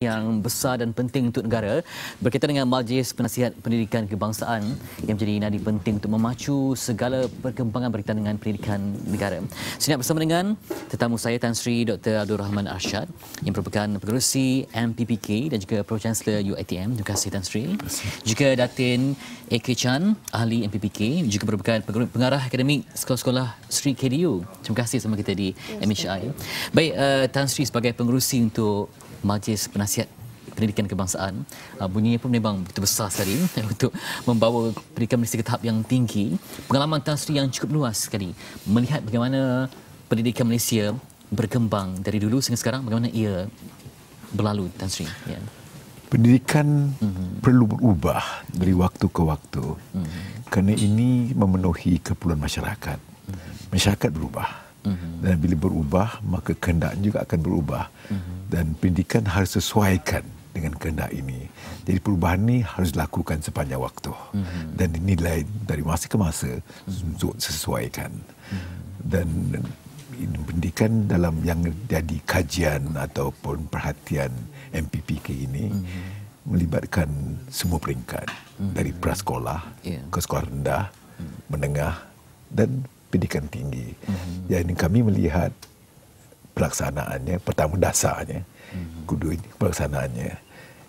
yang besar dan penting untuk negara berkaitan dengan Majlis Penasihat Pendidikan Kebangsaan yang menjadi nadi penting untuk memacu segala perkembangan berkaitan dengan pendidikan negara. Saya nak bersama dengan tetamu saya Tan Sri Dr. Abdul Rahman Arsyad yang merupakan pengerusi MPPK dan juga Pro Chancellor UiTM. Terima kasih Tan Sri. Juga Datin A.K. Chan, ahli MPPK, juga merupakan pengarah akademik sekolah-sekolah Sri KDU. Terima kasih sama kita di MHI. Baik, Tan Sri sebagai pengerusi untuk Majlis Penasihat Pendidikan Kebangsaan, bunyinya pun memang begitu besar sekali untuk membawa pendidikan Malaysia ke tahap yang tinggi. Pengalaman Tan Sri yang cukup luas sekali melihat bagaimana pendidikan Malaysia berkembang dari dulu sehingga sekarang, bagaimana ia berlalu, Tan Sri. Ya. Pendidikan perlu berubah dari waktu ke waktu kerana ini memenuhi keperluan masyarakat. Masyarakat berubah. Dan bila berubah, maka kehendak juga akan berubah. Dan pendidikan harus sesuaikan dengan kehendak ini. Jadi perubahan ini harus dilakukan sepanjang waktu. Dan dinilai dari masa ke masa untuk sesuaikan. Dan pendidikan dalam yang jadi kajian ataupun perhatian MPPK ini melibatkan semua peringkat. Dari prasekolah ke sekolah rendah, menengah dan pendidikan tinggi. Jadi kami melihat pelaksanaannya, pertama dasarnya, kedua ini pelaksanaannya.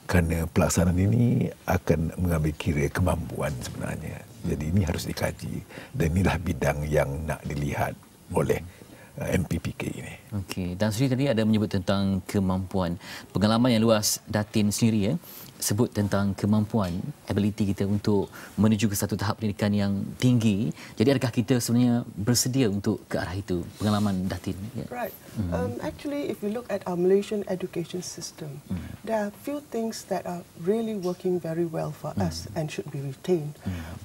Kerana pelaksanaan ini akan mengambil kira kemampuan sebenarnya. Jadi ini harus dikaji dan inilah bidang yang nak dilihat oleh MPPK ini. Okey, Tan Sri tadi ada menyebut tentang kemampuan. Pengalaman yang luas Datin sendiri ya, sebut tentang kemampuan, ability kita untuk menuju ke satu tahap pendidikan yang tinggi. Jadi adakah kita sebenarnya bersedia untuk ke arah itu? Pengalaman Datin. Ya. Right. Actually, if we look at our Malaysian education system, there are few things that are really working very well for us and should be retained.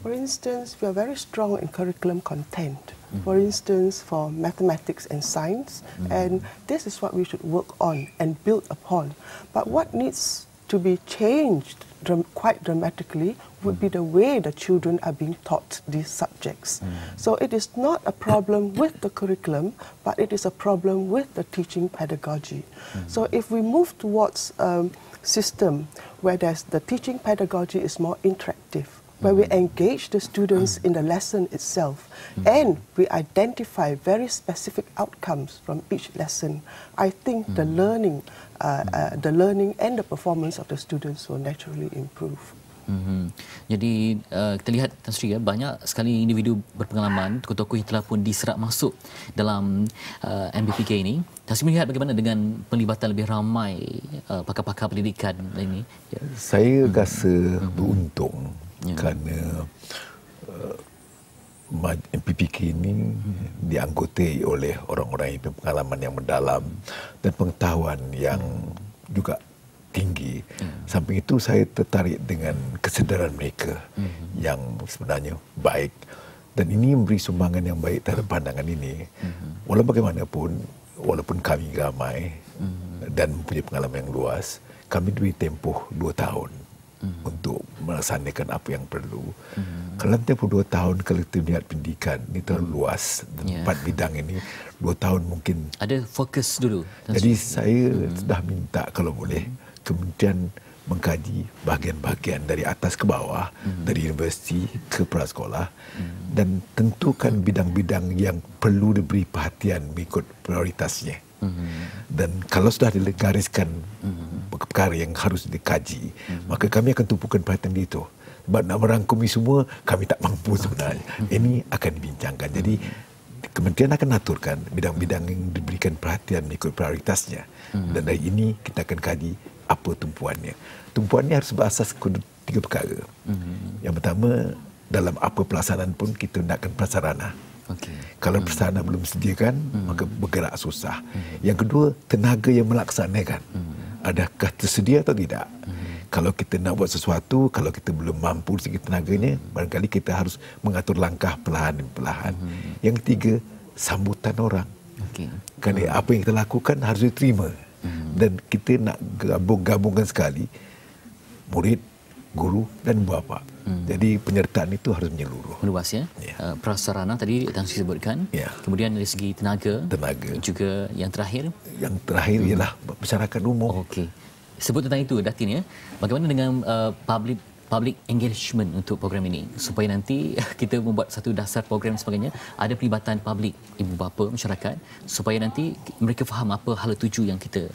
For instance, we are very strong in curriculum content. For instance, for mathematics and science, and this is what we should work on and build upon. But what needs to be changed quite dramatically would be the way the children are being taught these subjects. So it is not a problem with the curriculum, but it is a problem with the teaching pedagogy. So if we move towards a system where the teaching pedagogy is more interactive, where we engage the students in the lesson itself and we identify very specific outcomes from each lesson, I think the learning and the performance of the students will naturally improve. Jadi kita lihat Tan Sri ya, banyak sekali individu berpengalaman, tokoh-tokoh yang telah pun diserap masuk dalam MPPK ini. Tan Sri melihat bagaimana dengan pelibatan lebih ramai pakar-pakar pendidikan ini? Ya. Saya rasa beruntung kerana MPPK ini dianggotai oleh orang-orang yang berpengalaman yang mendalam dan pengetahuan yang juga tinggi. Samping itu saya tertarik dengan kesedaran mereka yang sebenarnya baik dan ini memberi sumbangan yang baik terhadap pandangan ini. Walau bagaimanapun, walaupun kami ramai dan mempunyai pengalaman yang luas, kami diberi tempoh 2 tahun untuk melaksanakan apa yang perlu. Kalau tempoh 2 tahun, kalau kita melihat pendidikan ini terlalu luas dan 4 bidang ini 2 tahun mungkin ada fokus dulu. Jadi saya sudah minta kalau boleh kemudian mengkaji bahagian-bahagian dari atas ke bawah, dari universiti ke prasekolah dan tentukan bidang-bidang yang perlu diberi perhatian mengikut prioritasnya. Dan kalau sudah digariskan perkara yang harus dikaji, maka kami akan tumpukan perhatian di itu. Sebab nak merangkumi semua, kami tak mampu sebenarnya. Ini akan dibincangkan. Jadi kementerian akan aturkan bidang-bidang yang diberikan perhatian mengikut prioritasnya. Dan dari ini kita akan kaji apa tumpuannya. Tumpuannya harus berasas kepada 3 perkara. Yang pertama, dalam apa pelaksanaan pun kita hendakkan prasarana. Kalau prasarana belum sediakan, maka bergerak susah. Yang kedua, tenaga yang melaksanakan. Adakah tersedia atau tidak? Kalau kita nak buat sesuatu, kalau kita belum mampu segi tenaganya, barangkali kita harus mengatur langkah perlahan-perlahan. Yang ketiga, sambutan orang. Kerana apa yang kita lakukan harus diterima. Dan kita nak gabungkan sekali murid, guru dan bapa. Jadi penyertaan itu harus menyeluruh. Luas ya. Prasarana tadi Tan Sri sebutkan. Kemudian dari segi tenaga. Juga yang terakhir. Yang terakhir ialah masyarakat umum. Sebut tentang itu, Datin, ya. Bagaimana dengan public engagement untuk program ini supaya nanti kita membuat satu dasar program dan sebagainya, ada pelibatan publik, ibu bapa, masyarakat, supaya nanti mereka faham apa hala tuju yang kita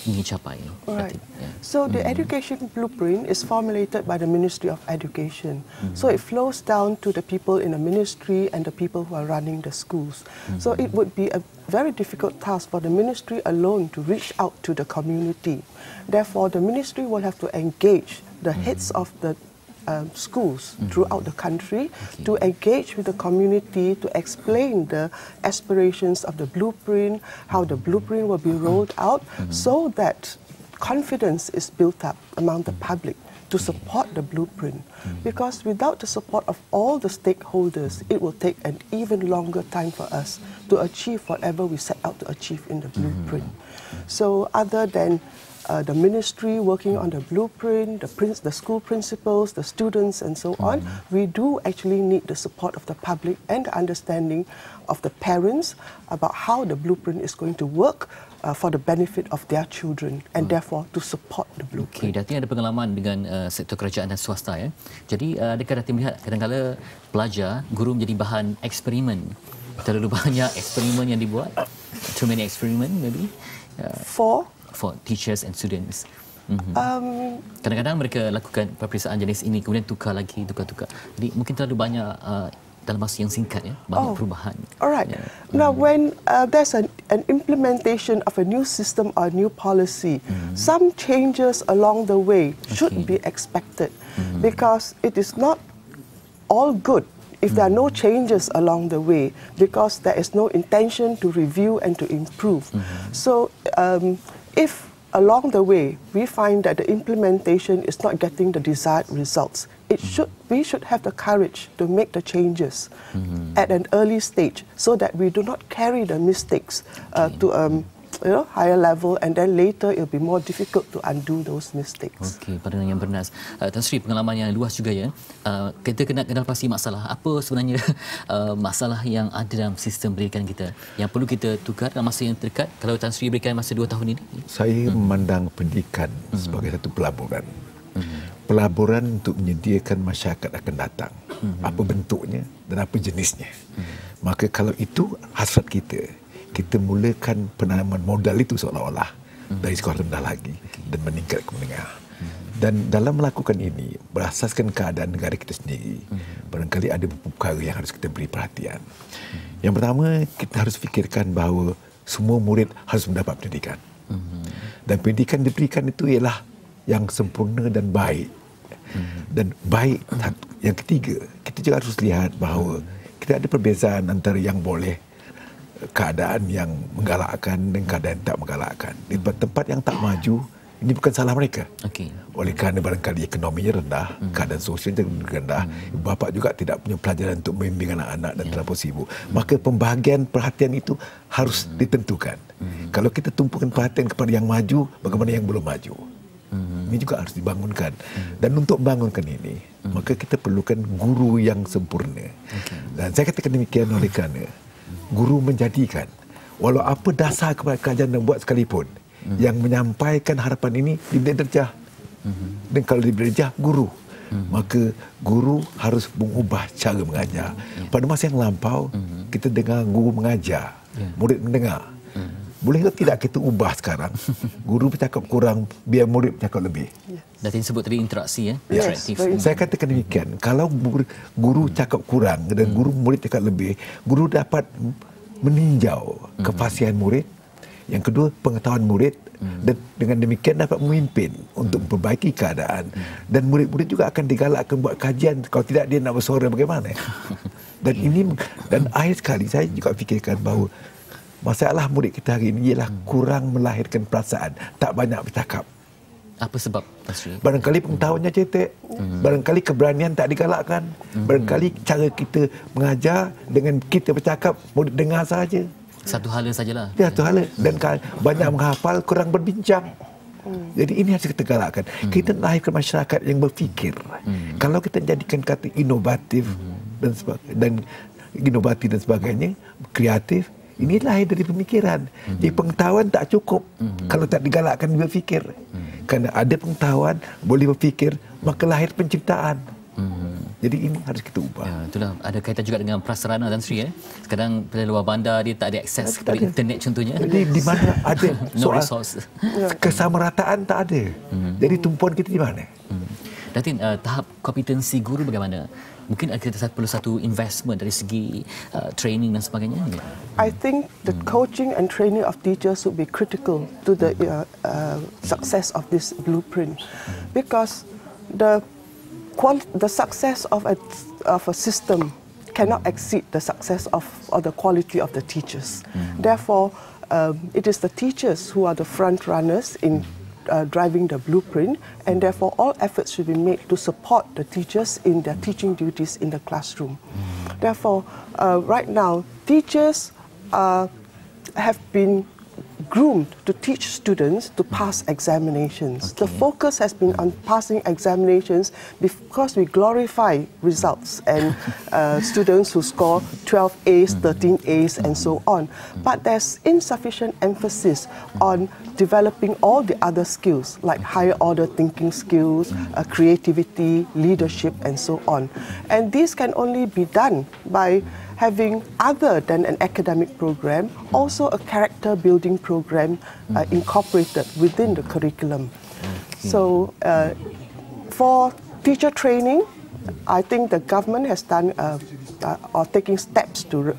ingin capai. Right. So the education blueprint is formulated by the Ministry of Education. So it flows down to the people in the ministry and the people who are running the schools. So it would be a very difficult task for the ministry alone to reach out to the community. Therefore, the ministry will have to engage the heads of the schools throughout the country to engage with the community, to explain the aspirations of the blueprint, how the blueprint will be rolled out, so that confidence is built up among the public to support the blueprint. Because without the support of all the stakeholders, it will take an even longer time for us to achieve whatever we set out to achieve in the blueprint. So other than the ministry working on the blueprint, the school principals, the students and so on, we do actually need the support of the public and the understanding of the parents about how the blueprint is going to work for the benefit of their children and therefore to support the blueprint. Okey, Datin ada pengalaman dengan sektor kerajaan dan swasta, ya. Jadi adakah Datin melihat kadang-kadang pelajar, guru menjadi bahan eksperimen? Terlalu banyak eksperimen yang dibuat? Too many experiment maybe? For teachers and students. Kadang-kadang mereka lakukan peperiksaan jenis ini kemudian tukar lagi. Jadi mungkin terlalu banyak dalam masa yang singkat, ya, banyak perubahan. Alright. Now when there's an implementation of a new system or a new policy, some changes along the way should be expected because it is not all good if there are no changes along the way because there is no intention to review and to improve. So if along the way we find that the implementation is not getting the desired results, we should have the courage to make the changes at an early stage so that we do not carry the mistakes to higher level and then later it will be more difficult to undo those mistakes. Okey, pandangan yang bernas. Tan Sri, pengalaman yang luas juga, ya. Kita kena kenal pasti masalah. Apa sebenarnya masalah yang ada dalam sistem pendidikan kita yang perlu kita tukar dalam masa yang terdekat? Kalau Tan Sri berikan masa 2 tahun ini. Saya memandang pendidikan sebagai satu pelaburan. Pelaburan untuk menyediakan masyarakat akan datang. Apa bentuknya dan apa jenisnya. Maka kalau itu hasrat kita mulakan penanaman modal itu seolah-olah dari sekolah rendah lagi dan meningkat ke menengah. Dan dalam melakukan ini, berasaskan keadaan negara kita sendiri, barangkali ada beberapa perkara yang harus kita beri perhatian. Yang pertama, kita harus fikirkan bahawa semua murid harus mendapat pendidikan. Dan pendidikan diberikan itu ialah yang sempurna dan baik. Dan baik, yang ketiga, kita juga harus lihat bahawa kita ada perbezaan antara yang boleh, keadaan yang menggalakkan dan keadaan yang tak menggalakkan. Di tempat yang tak maju, ini bukan salah mereka. Oleh kerana barangkali ekonominya rendah, keadaan sosialnya rendah, ibu bapa juga tidak punya pelajaran untuk membimbing anak-anak dan terlalu sibuk. Maka pembahagian perhatian itu harus ditentukan. Kalau kita tumpukan perhatian kepada yang maju, bagaimana yang belum maju? Ini juga harus dibangunkan. Dan untuk membangunkan ini, maka kita perlukan guru yang sempurna. Dan saya katakan demikian oleh kerana guru menjadikan walau apa dasar kajian yang buat sekalipun yang menyampaikan harapan ini diberi darjah. Dan kalau diberi darjah guru, maka guru harus mengubah cara mengajar. Pada masa yang lampau kita dengar guru mengajar, murid mendengar. Boleh tidak kita ubah sekarang? Guru bercakap kurang, biar murid bercakap lebih. Datin sebut tadi interaksi, ya, interaktif. Saya katakan demikian. Kalau guru cakap kurang dan guru murid cakap lebih, guru dapat meninjau kefasihan murid. Yang kedua, pengetahuan murid. Dan dengan demikian dapat memimpin untuk memperbaiki keadaan. Dan murid-murid juga akan digalakkan buat kajian. Kalau tidak, dia nak bersuara bagaimana? Dan akhir sekali, saya juga fikirkan bahawa masalah murid kita hari ini ialah kurang melahirkan perasaan, tak banyak bercakap. Apa sebab, Pasri? Barangkali pengetahuannya cetek, barangkali keberanian tak digalakkan, barangkali cara kita mengajar dengan kita bercakap, murid dengar saja. Satu hala sajalah. Ya, satu hala. Dan banyak menghafal, kurang berbincang. Jadi ini harus kita galakkan. Kita lahirkan masyarakat yang berfikir. Kalau kita jadikan kata inovatif dan inovatif dan sebagainya, kreatif, ini lahir dari pemikiran. Jadi pengetahuan tak cukup kalau tak digalakkan berfikir. Kerana ada pengetahuan, boleh berfikir, maka lahir penciptaan. Jadi ini harus kita ubah. Ya, itulah ada kaitan juga dengan prasarana Tan Sri. Sekarang pada luar bandar dia tak ada akses kepada internet contohnya. Jadi di mana ada No soal resource. kesamarataan tak ada. Jadi tumpuan kita di mana? Datin, tahap kompetensi guru bagaimana? Mungkin kita perlu satu investment dari segi training dan sebagainya. I think the coaching and training of teachers would be critical to the success of this blueprint, because the success of a system cannot exceed the success of or the quality of the teachers. Therefore, it is the teachers who are the front runners in driving the blueprint, and therefore all efforts should be made to support the teachers in their teaching duties in the classroom. Therefore, right now, teachers have been groomed to teach students to pass examinations. The focus has been on passing examinations because we glorify results and students who score 12 A's, 13 A's and so on. But there's insufficient emphasis on developing all the other skills like higher order thinking skills, creativity, leadership and so on. And these can only be done by having, other than an academic program, also a character building program incorporated within the curriculum. So for teacher training, I think the government has done or taking steps to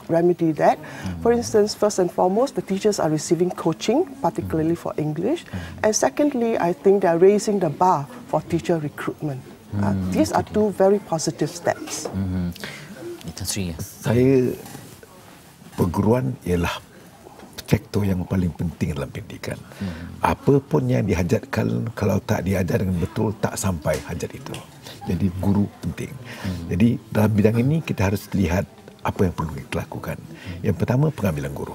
remedy that. For instance, first and foremost, the teachers are receiving coaching, particularly for English. And secondly, I think they are raising the bar for teacher recruitment. These are two very positive steps. Tan Sri, ya? Saya, perguruan ialah sektor yang paling penting dalam pendidikan. Apa pun yang dihajatkan, kalau tak diajar dengan betul, tak sampai hajat itu. Jadi guru penting. Jadi dalam bidang ini kita harus lihat apa yang perlu kita lakukan. Yang pertama, pengambilan guru.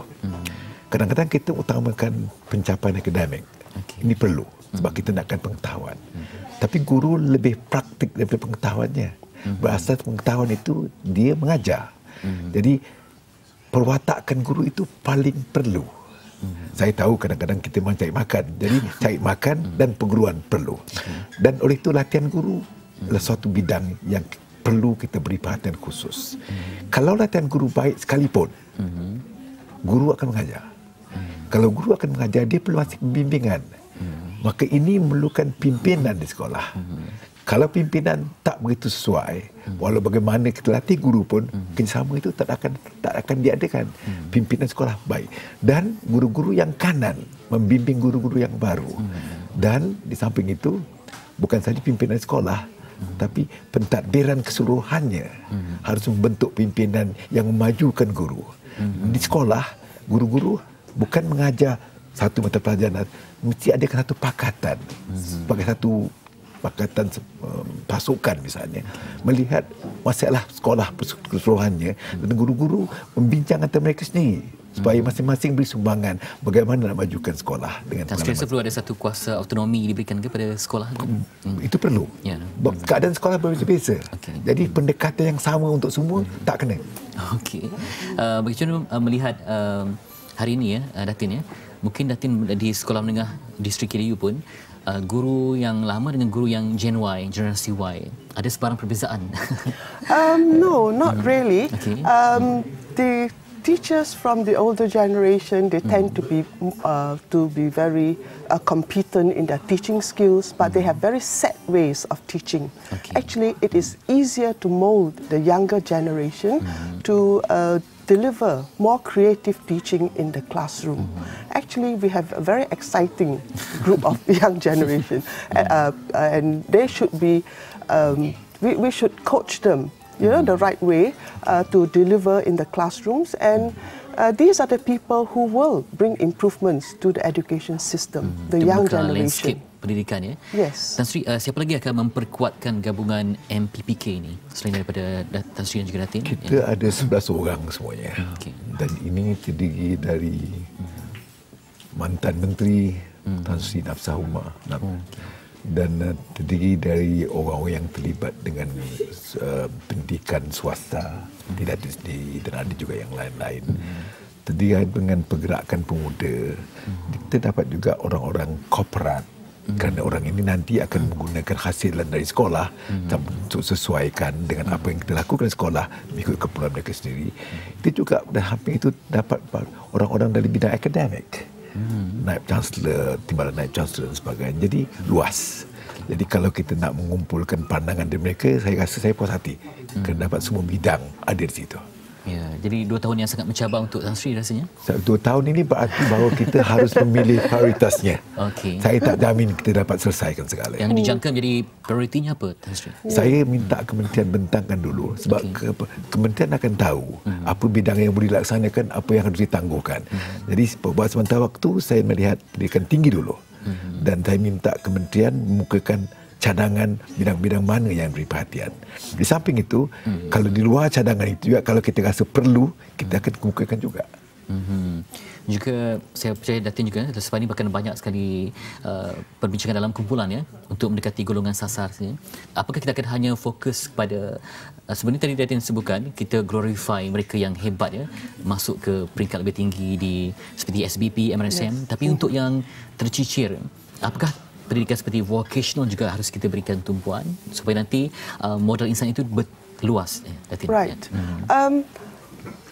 Kadang-kadang kita utamakan pencapaian akademik. Ini perlu sebab kita nakkan pengetahuan. Tapi guru lebih praktik daripada pengetahuannya. Berasas pengetahuan itu dia mengajar. Jadi perwatakan guru itu paling perlu. Saya tahu kadang-kadang kita memang cari makan. Jadi cari makan dan perguruan perlu. Dan oleh itu latihan guru adalah suatu bidang yang perlu kita beri perhatian khusus. Kalau latihan guru baik sekalipun, guru akan mengajar. Kalau guru akan mengajar, dia perlu masih bimbingan. Maka ini memerlukan pimpinan di sekolah. Kalau pimpinan tak begitu sesuai, walau bagaimana kita latih guru pun, kerjasama itu tak akan diadakan. Pimpinan sekolah baik. Dan guru-guru yang kanan membimbing guru-guru yang baru. Dan di samping itu, bukan saja pimpinan sekolah, tapi pentadbiran keseluruhannya harus membentuk pimpinan yang memajukan guru. Di sekolah, guru-guru bukan mengajar satu mata pelajaran, mesti ada satu pakatan, sebagai satu pakatan pasukan misalnya, melihat masalah sekolah keseluruhannya dan guru-guru membincang antara mereka sendiri supaya masing-masing beri sumbangan bagaimana nak majukan sekolah dengan pengalaman. Sekiranya perlu ada satu kuasa autonomi diberikan kepada sekolah. Itu perlu. Ya. Keadaan sekolah berbeza-beza. Jadi pendekatan yang sama untuk semua tak kena. Okey. Bagaimana melihat hari ini ya, Datin ya? Mungkin Datin di sekolah menengah distrik KDU pun guru yang lama dengan guru yang Gen Y, generasi Y, ada sebarang perbezaan? No, not really. The teachers from the older generation, they tend to be very competent in their teaching skills, but they have very set ways of teaching. Actually, it is easier to mold the younger generation to deliver more creative teaching in the classroom. Actually, we have a very exciting group of young generation, and they should be. We should coach them, the right way to deliver in the classrooms, and these are the people who will bring improvements to the education system, the young generation. Pendidikan ya. Yes. Tan Sri, siapa lagi akan memperkuatkan gabungan MPPK ini selain daripada Tan Sri dan juga Datin? Kita ada 11 orang semuanya. Dan ini terdiri dari mantan menteri Tan Sri Nafsah Umar dan terdiri dari orang-orang yang terlibat dengan pendidikan swasta, tidak sendiri dan ada juga yang lain-lain. Terdiri dengan pergerakan pemuda. Kita dapat juga orang-orang korporat Kerana orang ini nanti akan menggunakan hasilan dari sekolah untuk sesuaikan dengan apa yang kita lakukan di sekolah mengikut keperluan mereka sendiri. Itu juga dan hampir itu dapat orang-orang dari bidang akademik. Naib Chancellor, timbalan Naib Chancellor dan sebagainya. Jadi luas. Jadi kalau kita nak mengumpulkan pandangan dari mereka, saya rasa saya puas hati kerana dapat semua bidang ada di situ. Ya, jadi 2 tahun yang sangat mencabar untuk Tan Sri rasanya. 2 tahun ini berarti bahawa kita harus memilih prioritasnya. Okey. Saya tak jamin kita dapat selesaikan segala. Yang dijangka menjadi prioritinya apa, Tan Sri? Saya minta kementerian bentangkan dulu sebab kementerian akan tahu apa bidang yang boleh dilaksanakan, apa yang harus ditangguhkan. Jadi buat sementara waktu saya melihat pendidikan tinggi dulu. Dan saya minta kementerian memukakan cadangan bidang-bidang mana yang beri perhatian. Di samping itu, kalau di luar cadangan itu juga, kalau kita rasa perlu, kita akan kemukakan juga. Juga saya percaya Datin juga selepas ini bahkan banyak sekali perbincangan dalam kumpulan ya untuk mendekati golongan sasar saja. Apakah kita akan hanya fokus kepada sebenarnya tadi Datin sebutkan kita glorify mereka yang hebat ya masuk ke peringkat lebih tinggi di seperti SBP, MRSM, tapi untuk yang tercicir, apakah pendidikan seperti vocational juga harus kita berikan tumpuan supaya nanti modal insan itu berluas Datin. Right.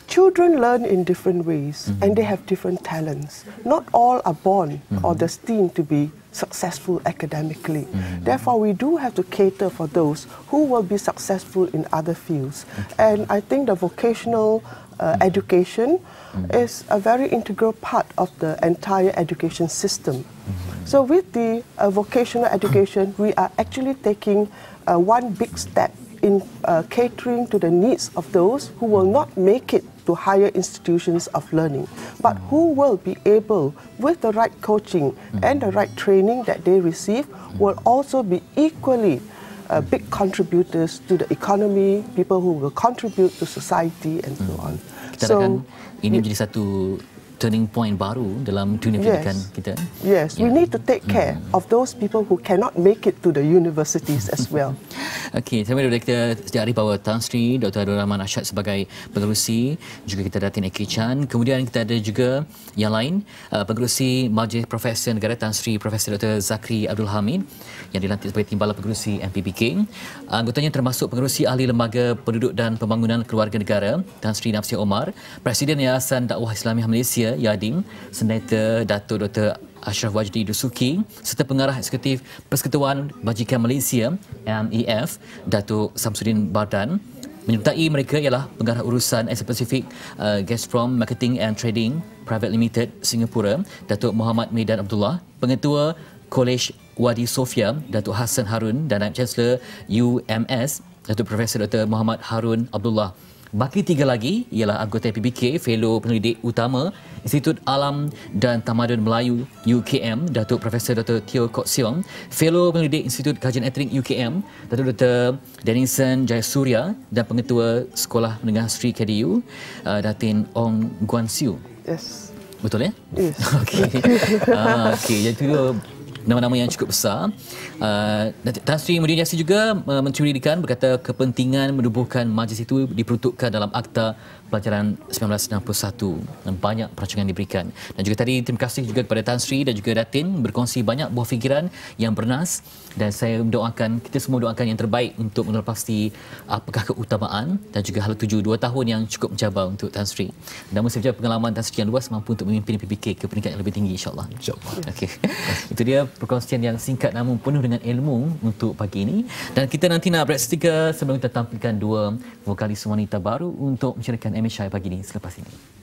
Children learn in different ways and they have different talents. Not all are born or destined to be successful academically. Therefore, we do have to cater for those who will be successful in other fields. And I think the vocational education is a very integral part of the entire education system. So with the vocational education, we are actually taking one big step in catering to the needs of those who will not make it to higher institutions of learning, but who will be able, with the right coaching and the right training that they receive, will also be equally big contributors to the economy, people who will contribute to society and so on. Kita akan ini menjadi satu turning point baru dalam dunia pendidikan kita. Yes, we need to take care of those people who cannot make it to the universities as well. Okey, sama ada kita setiap hari bawa Tan Sri, Dr. Abdul Rahman Arsyad sebagai pengerusi, juga kita Datin Eki Chan, kemudian kita ada juga yang lain, pengerusi Majlis Profesor Negara Tan Sri Profesor Dr. Zakri Abdul Hamid yang dilantik sebagai Timbalan Pengerusi MPPK. Anggotanya termasuk pengerusi Ahli Lembaga Penduduk dan Pembangunan Keluarga Negara Tan Sri Nafsia Omar, Presiden Yayasan Dakwah Islamiah Malaysia Yadim, Senator Dato' Dr. Ashraf Wajdi Dusuki, serta pengarah eksekutif Persekutuan Bajikan Malaysia MEF Dato' Samsudin Bardan. Menyertai mereka ialah pengarah urusan Asia Pasifik Gazprom Marketing and Trading Private Limited Singapura Dato' Muhammad Medan Abdullah, Pengetua Kolej Wadi Sofia Dato' Hassan Harun dan Naib Chancellor UMS Dato' Profesor Dr. Muhammad Harun Abdullah. Baki 3 lagi ialah anggota PBK, Fellow Penyelidik Utama Institut Alam dan Tamadun Melayu UKM Datuk Profesor Dr. Teo Kok Siong, Fellow Penyelidik Institut Kajian Etnik UKM Datuk Dr. Denison Jayasuriya dan Pengetua Sekolah Menengah Sri KDU Datin Ong Guan Siu. Yes. Betul ya? Yes. Okey. Okey, jadi itu nama-nama yang cukup besar. Tan Sri Muhyiddin Yassin juga Menteri Pendidikan berkata kepentingan menubuhkan majlis itu diperuntukkan dalam Akta Pelajaran 1961 dan banyak perancangan diberikan. Dan juga tadi terima kasih juga kepada Tan Sri dan juga Datin berkongsi banyak buah fikiran yang bernas dan saya mendoakan, kita semua doakan yang terbaik untuk melepasi apakah keutamaan dan juga hala tuju 2 tahun yang cukup mencabar untuk Tan Sri. Namun saya percaya pengalaman Tan Sri yang luas mampu untuk memimpin PBK ke peringkat yang lebih tinggi insya-Allah. InsyaAllah. Okey. Itu dia perkongsian yang singkat namun penuh dengan ilmu untuk pagi ini. Dan kita nanti nak berehat seketika sebelum kita tampilkan 2 vokalis wanita baru untuk menceritakan MHI pagi ini selepas ini.